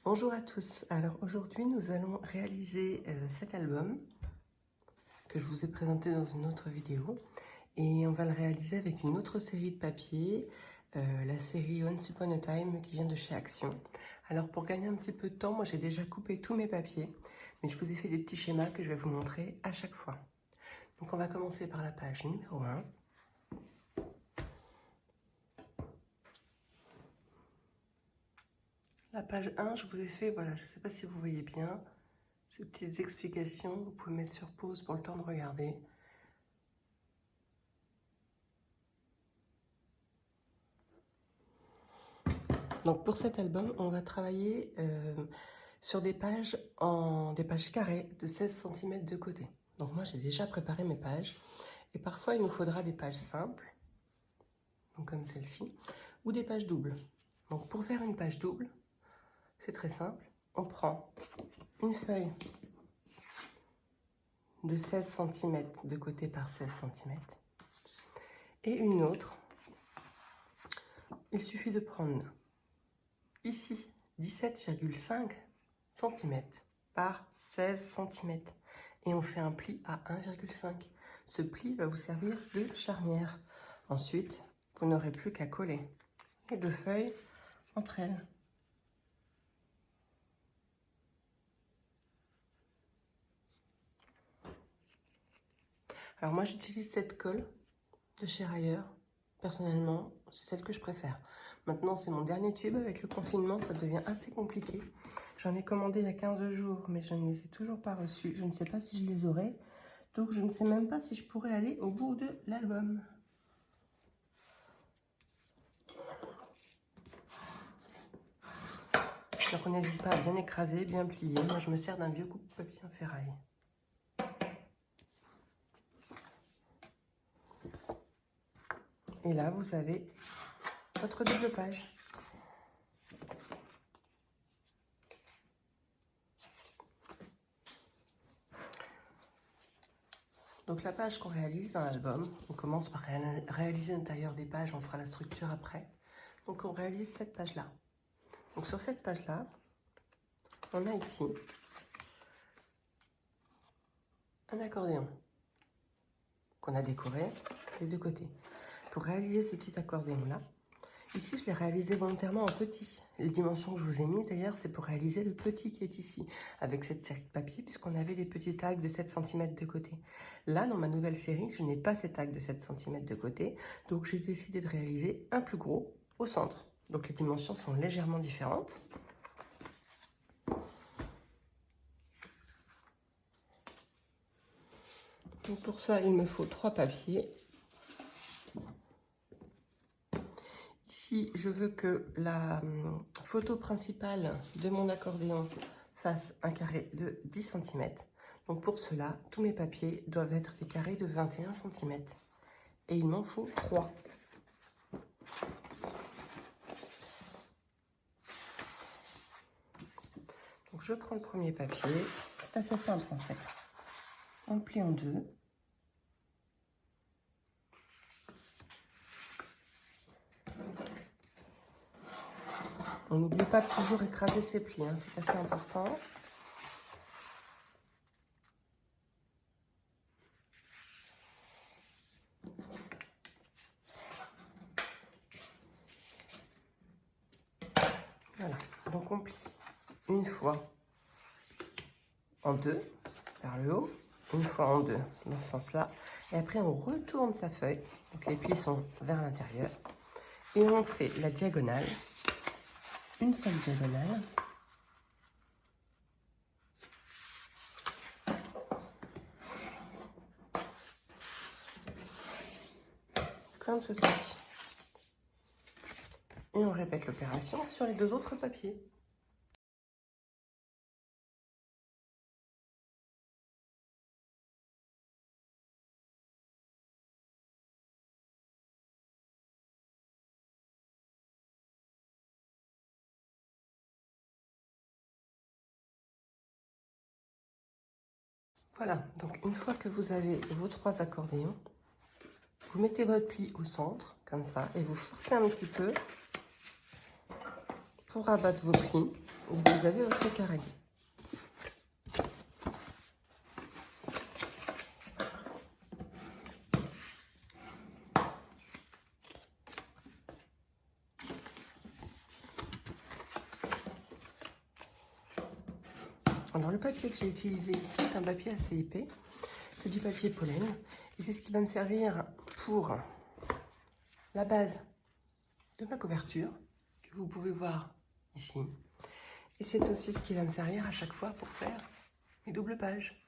Bonjour à tous, alors aujourd'hui nous allons réaliser cet album que je vous ai présenté dans une autre vidéo et on va le réaliser avec une autre série de papiers, la série Once Upon a Time qui vient de chez Action. Alors pour gagner un petit peu de temps, moi j'ai déjà coupé tous mes papiers, mais je vous ai fait des petits schémas que je vais vous montrer à chaque fois. Donc on va commencer par la page numéro 1. La page 1, je vous ai fait, voilà, je ne sais pas si vous voyez bien, ces petites explications, vous pouvez mettre sur pause pour le temps de regarder. Donc pour cet album, on va travailler sur des pages carrées de 16 cm de côté. Donc moi j'ai déjà préparé mes pages et parfois il nous faudra des pages simples, donc comme celle-ci, ou des pages doubles. Donc pour faire une page double, c'est très simple, on prend une feuille de 16 cm de côté par 16 cm et une autre. Il suffit de prendre ici 17,5 cm par 16 cm et on fait un pli à 1,5. Ce pli va vous servir de charnière. Ensuite, vous n'aurez plus qu'à coller les deux feuilles entre elles. Alors moi j'utilise cette colle de chez Rayer. Personnellement, c'est celle que je préfère. Maintenant, c'est mon dernier tube. Avec le confinement, ça devient assez compliqué. J'en ai commandé il y a 15 jours, mais je ne les ai toujours pas reçus. Je ne sais pas si je les aurai. Donc, je ne sais même pas si je pourrais aller au bout de l'album. Donc, on n'hésite pas à bien écraser, bien plier. Moi, je me sers d'un vieux coupe-papier en ferraille. Et là, vous avez votre double page. Donc la page qu'on réalise dans l'album, on commence par réaliser l'intérieur des pages, on fera la structure après. Donc on réalise cette page-là. Donc sur cette page-là, on a ici un accordéon qu'on a décoré des deux côtés. Pour réaliser ce petit accordéon-là, ici je l'ai réalisé volontairement en petit. Les dimensions que je vous ai mis d'ailleurs, c'est pour réaliser le petit qui est ici, avec cette série de papier, puisqu'on avait des petits tags de 7 cm de côté. Là, dans ma nouvelle série, je n'ai pas ces tags de 7 cm de côté, donc j'ai décidé de réaliser un plus gros au centre. Donc les dimensions sont légèrement différentes. Donc pour ça, il me faut 3 papiers. Ici, je veux que la photo principale de mon accordéon fasse un carré de 10 cm. Donc pour cela, tous mes papiers doivent être des carrés de 21 cm. Et il m'en faut 3. Donc je prends le premier papier. C'est assez simple en fait. On le plie en deux. On n'oublie pas de toujours écraser ses plis, hein, c'est assez important. Voilà, donc on plie une fois en deux vers le haut, une fois en deux dans ce sens-là. Et après, on retourne sa feuille. Donc les plis sont vers l'intérieur. Et on fait la diagonale, une seule diagonale. Comme ceci. Et on répète l'opération sur les deux autres papiers. Voilà, donc une fois que vous avez vos 3 accordéons, vous mettez votre pli au centre, comme ça, et vous forcez un petit peu pour abattre vos plis. vous avez votre carré. Alors le papier que j'ai utilisé ici est un papier assez épais, c'est du papier pollen et c'est ce qui va me servir pour la base de ma couverture que vous pouvez voir ici. Et c'est aussi ce qui va me servir à chaque fois pour faire mes doubles pages.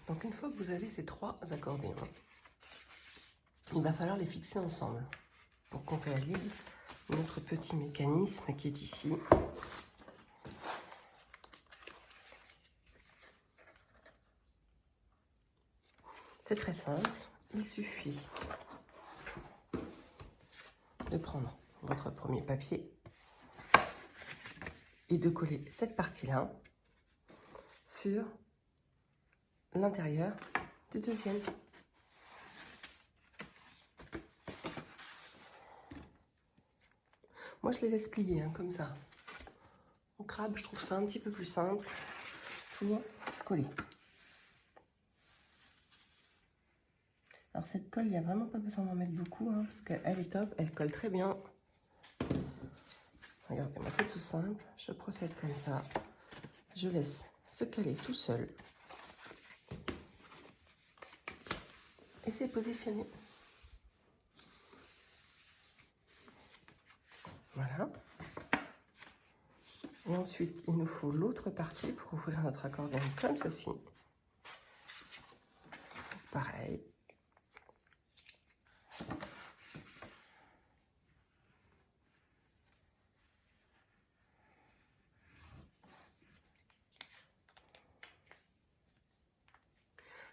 Donc une fois que vous avez ces 3 accordéons, il va falloir les fixer ensemble pour qu'on réalise notre petit mécanisme qui est ici. C'est très simple, il suffit de prendre votre premier papier et de coller cette partie-là sur l'intérieur du deuxième. Moi, je les laisse plier comme ça. Au crabe, je trouve ça un petit peu plus simple pour coller. Alors cette colle, il n'y a vraiment pas besoin d'en mettre beaucoup, parce qu'elle est top, elle colle très bien. Regardez-moi, c'est tout simple. Je procède comme ça. Je laisse se caler tout seul. Et c'est positionné. Voilà. Et ensuite, il nous faut l'autre partie pour ouvrir notre accordéon comme ceci. Pareil.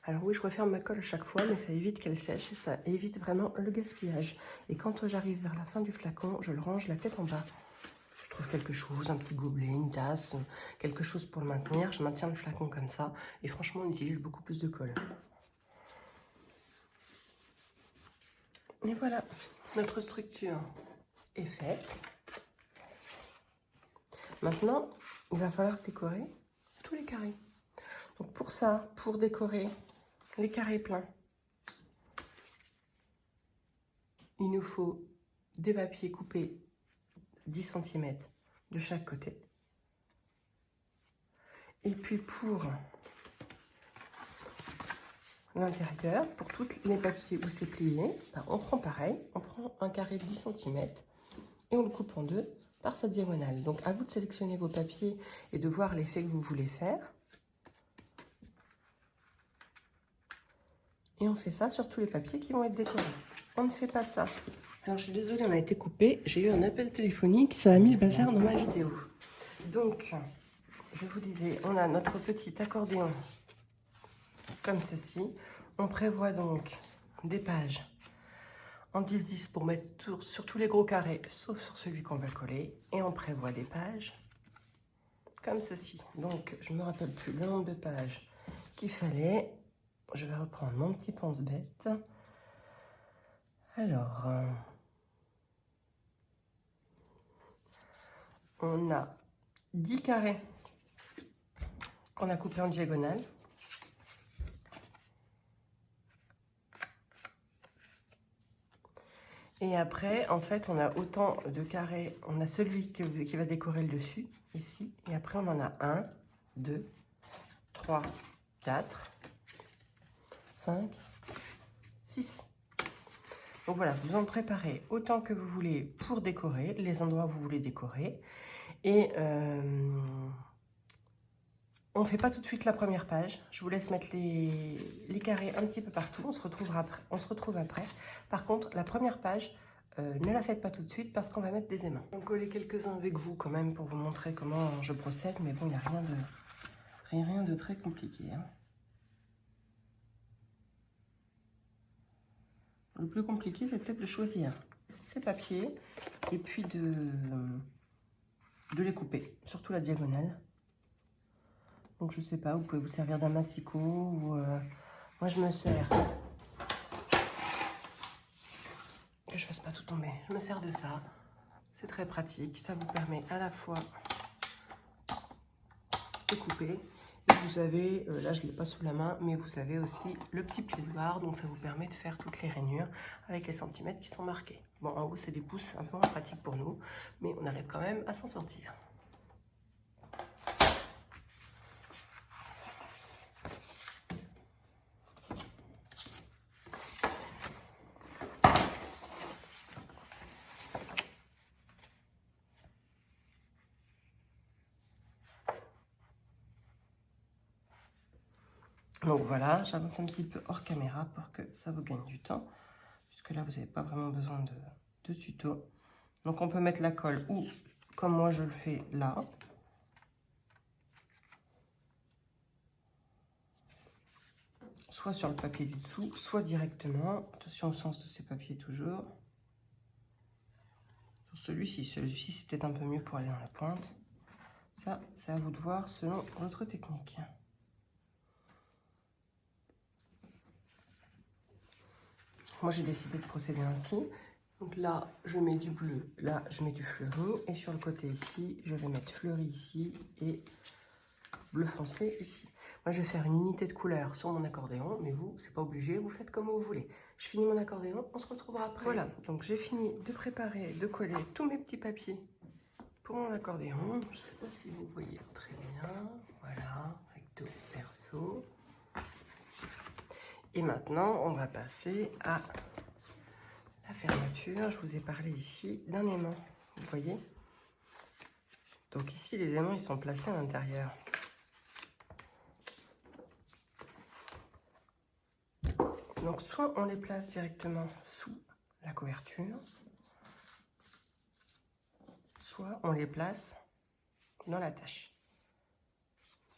Alors oui, je referme ma colle à chaque fois, mais ça évite qu'elle sèche et ça évite vraiment le gaspillage. Et quand j'arrive vers la fin du flacon, je le range la tête en bas. Je trouve quelque chose, un petit gobelet, une tasse, quelque chose pour le maintenir. Je maintiens le flacon comme ça et franchement, on utilise beaucoup plus de colle. Et voilà, notre structure est faite. Maintenant, il va falloir décorer tous les carrés. Donc pour ça, pour décorer les carrés pleins, il nous faut des papiers coupés 10 cm de chaque côté. Et puis pour l'intérieur, pour tous les papiers où c'est plié, on prend pareil, on prend un carré de 10 cm et on le coupe en deux par sa diagonale. Donc à vous de sélectionner vos papiers et de voir l'effet que vous voulez faire. Et on fait ça sur tous les papiers qui vont être décorés. On ne fait pas ça. Alors je suis désolée, on a été coupé. J'ai eu un appel téléphonique, ça a mis le bazar dans ma vidéo. Donc, je vous disais, on a notre petit accordéon comme ceci. On prévoit donc des pages en 10-10 pour mettre sur tous les gros carrés, sauf sur celui qu'on va coller. Et on prévoit des pages comme ceci. Donc, je ne me rappelle plus le nombre de pages qu'il fallait. Je vais reprendre mon petit pense-bête. Alors, on a 10 carrés qu'on a coupés en diagonale. Et après, en fait, on a autant de carrés. On a celui qui va décorer le dessus, ici. Et après, on en a 1, 2, 3, 4, 5, 6. Donc voilà, vous en préparez autant que vous voulez pour décorer, les endroits où vous voulez décorer. Et on ne fait pas tout de suite la première page. Je vous laisse mettre les carrés un petit peu partout. On se retrouve après. Par contre, la première page, ne la faites pas tout de suite parce qu'on va mettre des aimants. On va coller quelques-uns avec vous quand même pour vous montrer comment je procède. Mais bon, il n'y a rien de très compliqué. Le plus compliqué, c'est peut-être de choisir ces papiers et puis de les couper, surtout la diagonale. Donc je sais pas, vous pouvez vous servir d'un massicot ou moi je me sers, que je fasse pas tout tomber, je me sers de ça. C'est très pratique. Ça vous permet à la fois de couper. Et vous avez, là je ne l'ai pas sous la main, mais vous avez aussi le petit plioir. Donc ça vous permet de faire toutes les rainures avec les centimètres qui sont marqués. Bon, en haut c'est des pouces, un peu moins pratique pour nous, mais on arrive quand même à s'en sortir. Donc voilà, j'avance un petit peu hors caméra pour que ça vous gagne du temps, puisque là vous n'avez pas vraiment besoin de tuto. Donc on peut mettre la colle ou, comme moi je le fais là, soit sur le papier du dessous, soit directement, attention au sens de ces papiers toujours, sur celui-ci c'est peut-être un peu mieux pour aller dans la pointe. Ça, c'est à vous de voir selon votre technique. Moi, j'ai décidé de procéder ainsi. Donc là, je mets du bleu, là, je mets du fleuri. Et sur le côté ici, je vais mettre fleuri ici et bleu foncé ici. Moi, je vais faire une unité de couleur sur mon accordéon, mais vous, c'est pas obligé, vous faites comme vous voulez. Je finis mon accordéon, on se retrouvera après. Voilà, donc j'ai fini de préparer, de coller tous mes petits papiers pour mon accordéon. Je sais pas si vous voyez très bien. Voilà, recto, verso. Et maintenant, on va passer à la fermeture. Je vous ai parlé ici d'un aimant, vous voyez. Donc ici, les aimants, ils sont placés à l'intérieur. Donc soit on les place directement sous la couverture, soit on les place dans la tâche.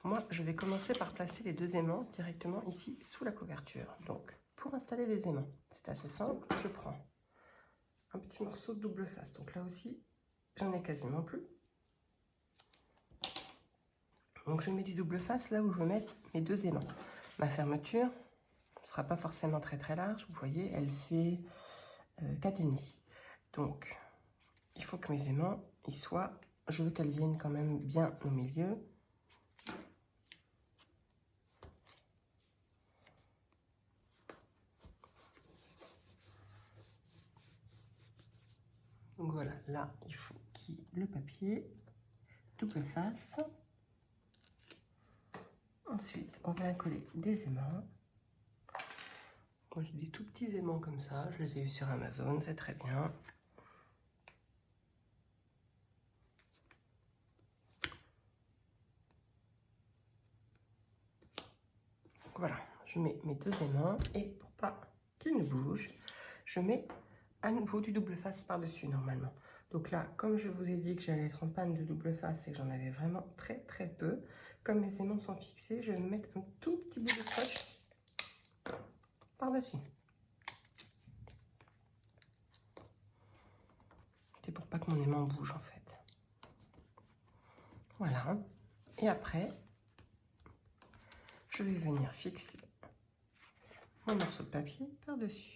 Moi, je vais commencer par placer les deux aimants directement ici sous la couverture. Donc, pour installer les aimants, c'est assez simple. Je prends un petit morceau de double face. Donc là aussi, j'en ai quasiment plus. Donc je mets du double face là où je vais mettre mes deux aimants. Ma fermeture ne sera pas forcément très large. Vous voyez, elle fait 4,5. Donc, il faut que mes aimants, ils soient... Je veux qu'elles viennent quand même bien au milieu. Donc voilà, là, il faut qu'il y ait le papier, double face. Ensuite, on va coller des aimants. Moi, j'ai des tout petits aimants comme ça. Je les ai eus sur Amazon, c'est très bien. Voilà, je mets mes deux aimants et pour pas qu'ils ne bougent, je mets à nouveau du double face par-dessus normalement. Donc là, comme je vous ai dit que j'allais être en panne de double face et que j'en avais vraiment très peu, comme mes aimants sont fixés, je vais mettre un tout petit bout de scotch par-dessus. C'est pour pas que mon aimant bouge en fait. Voilà. Et après, je vais venir fixer mon morceau de papier par-dessus.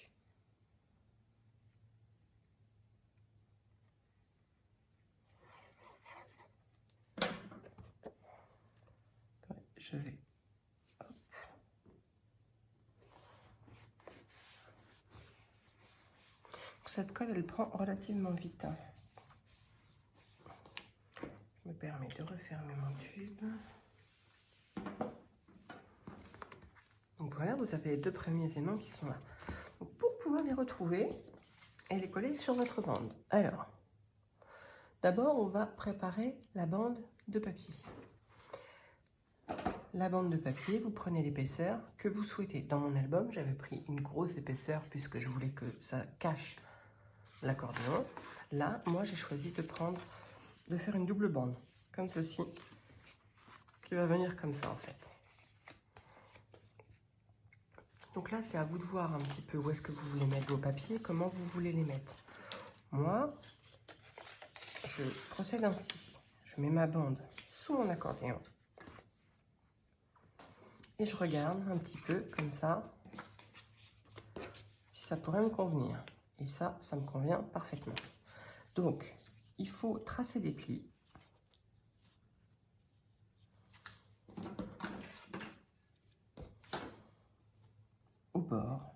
Je vais... Hop. Cette colle, elle prend relativement vite. Je me permets de refermer mon tube. Donc voilà, vous avez les deux premiers aimants qui sont là. Donc pour pouvoir les retrouver et les coller sur votre bande. Alors, d'abord, on va préparer la bande de papier. La bande de papier, vous prenez l'épaisseur que vous souhaitez. Dans mon album, j'avais pris une grosse épaisseur puisque je voulais que ça cache l'accordéon. Là, moi, j'ai choisi de faire une double bande, comme ceci, qui va venir comme ça en fait. Donc là, c'est à vous de voir un petit peu où est-ce que vous voulez mettre vos papiers, comment vous voulez les mettre. Moi, je procède ainsi. Je mets ma bande sous mon accordéon. Et je regarde un petit peu comme ça, si ça pourrait me convenir. Et ça me convient parfaitement. Donc, il faut tracer des plis. Au bord.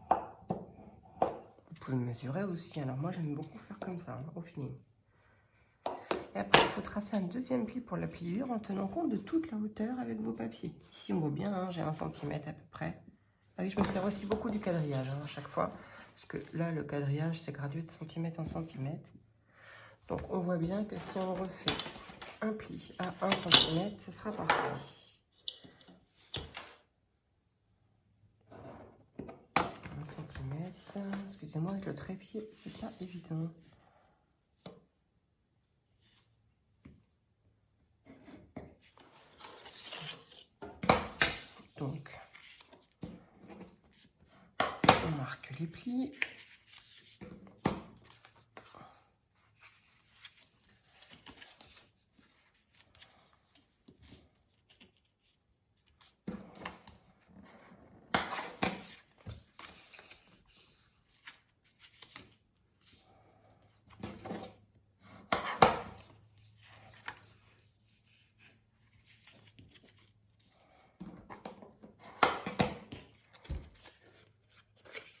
Vous pouvez mesurer aussi. Alors moi, j'aime beaucoup faire comme ça, hein, au feeling. Et après, il faut tracer un deuxième pli pour la pliure en tenant compte de toute la hauteur avec vos papiers. Ici, on voit bien, hein, j'ai 1 cm à peu près. Ah oui, je me sers aussi beaucoup du quadrillage à chaque fois. Parce que là, le quadrillage, c'est gradué de centimètre en centimètre. Donc, on voit bien que si on refait un pli à 1 cm, ce sera parfait. 1 cm. Excusez-moi, avec le trépied, c'est pas évident. Donc, on marque les plis.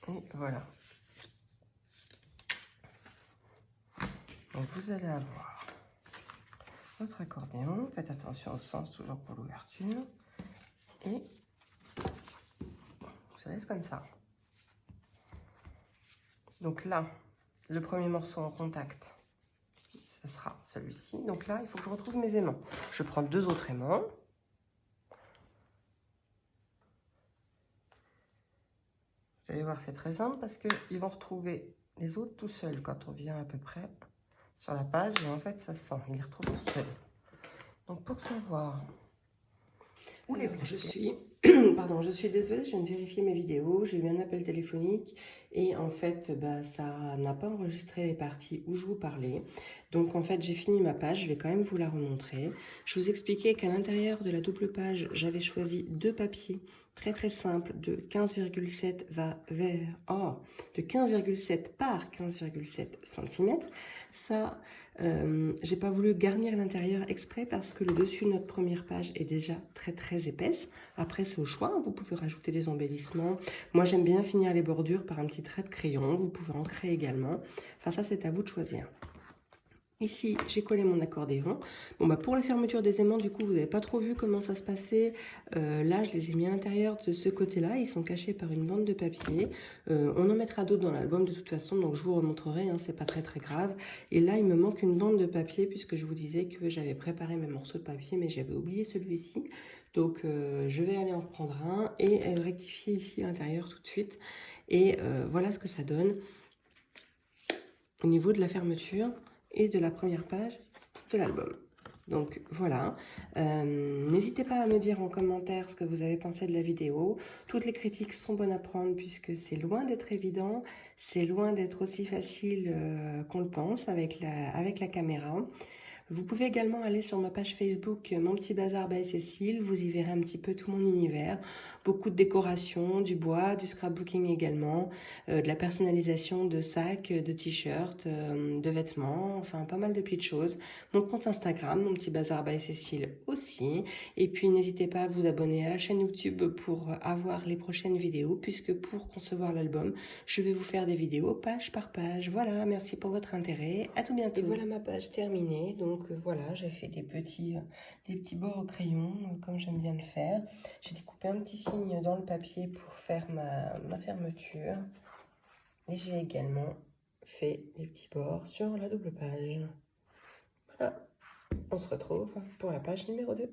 Et voilà. Donc vous allez avoir votre accordéon. Faites attention au sens toujours pour l'ouverture. Et ça laisse comme ça. Donc là, le premier morceau en contact, ce sera celui-ci. Donc là, il faut que je retrouve mes aimants. Je prends 2 autres aimants. Vous allez voir, c'est très simple parce qu'ils vont retrouver les autres tout seuls quand on vient à peu près sur la page. Et en fait, ça se sent, ils les retrouvent tout seuls. Donc pour savoir où les placer, pardon, je suis désolée, je viens de vérifier mes vidéos, j'ai eu un appel téléphonique et en fait, ça n'a pas enregistré les parties où je vous parlais. Donc en fait, j'ai fini ma page, je vais quand même vous la remontrer. Je vous expliquais qu'à l'intérieur de la double page, j'avais choisi 2 papiers très simples de 15,7 de 15,7 par 15,7 cm. Ça, j'ai pas voulu garnir l'intérieur exprès parce que le dessus de notre première page est déjà très épaisse. Après, c'est au choix, vous pouvez rajouter des embellissements. Moi, j'aime bien finir les bordures par un petit trait de crayon, vous pouvez en créer également. Enfin, ça, c'est à vous de choisir. Ici, j'ai collé mon accordéon. Bon, pour la fermeture des aimants, du coup, vous n'avez pas trop vu comment ça se passait. Là, je les ai mis à l'intérieur de ce côté-là. Ils sont cachés par une bande de papier. On en mettra d'autres dans l'album de toute façon, donc je vous remontrerai, hein, c'est pas très grave. Et là, il me manque une bande de papier puisque je vous disais que j'avais préparé mes morceaux de papier, mais j'avais oublié celui-ci. Donc, je vais aller en reprendre un et rectifier ici l'intérieur tout de suite. Et voilà ce que ça donne au niveau de la fermeture et de la première page de l'album. Donc voilà, n'hésitez pas à me dire en commentaire ce que vous avez pensé de la vidéo. Toutes les critiques sont bonnes à prendre puisque c'est loin d'être évident, c'est loin d'être aussi facile qu'on le pense avec la caméra. Vous pouvez également aller sur ma page Facebook Mon Petit Bazar by Cécile, vous y verrez un petit peu tout mon univers, beaucoup de décorations, du bois, du scrapbooking également, de la personnalisation de sacs, de t-shirts, de vêtements, enfin pas mal de petites choses. Mon compte Instagram, Mon Petit Bazar by Cécile aussi, et puis n'hésitez pas à vous abonner à la chaîne YouTube pour avoir les prochaines vidéos, puisque pour concevoir l'album, je vais vous faire des vidéos page par page. Voilà, merci pour votre intérêt, à tout bientôt. Et voilà ma page terminée, donc voilà, j'ai fait des petits bords au crayon, comme j'aime bien le faire. J'ai découpé un petit signe dans le papier pour faire ma fermeture. Et j'ai également fait des petits bords sur la double page. Voilà, on se retrouve pour la page numéro 2.